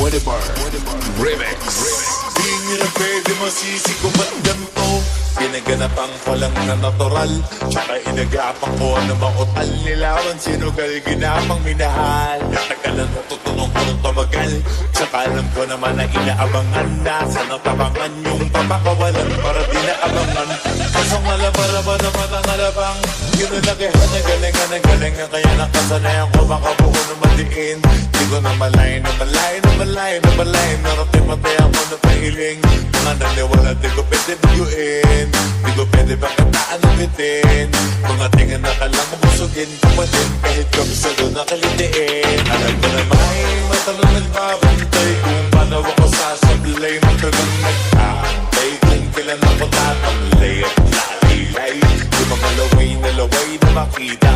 Whatever Remix. Di nyo na pwede masisi kung ba't ganito. Pinaganapang ko lang na natural, tsaka inagapang ko na makutal. Nilawan sinugal, ginapang minahal. Nagkalan mo tutunong ko ng tumagal, tsaka alam ko naman na inaabangan. Nasa natabangan yung papakawalan para di naabangan. Kasong alabaraban naman ang alabang, yun ang nakihan na galing. Kaya nakasanayan ko makabuo na madiin. Di ko na malay. Narating matay ako na pahiling. Mga naniwala di ko pwede biguin. Di ko pwede pagkataan ng bitin. Mga tingin na kalang mabusugin. Kumatin kahit kami sa doon nakalitiin. Alam ko na may matalong nagbabantay kung paano ako sasablay. Matalang nagkakantay kung kailan ako tatamlay at lalilay. Di ba malaway na makita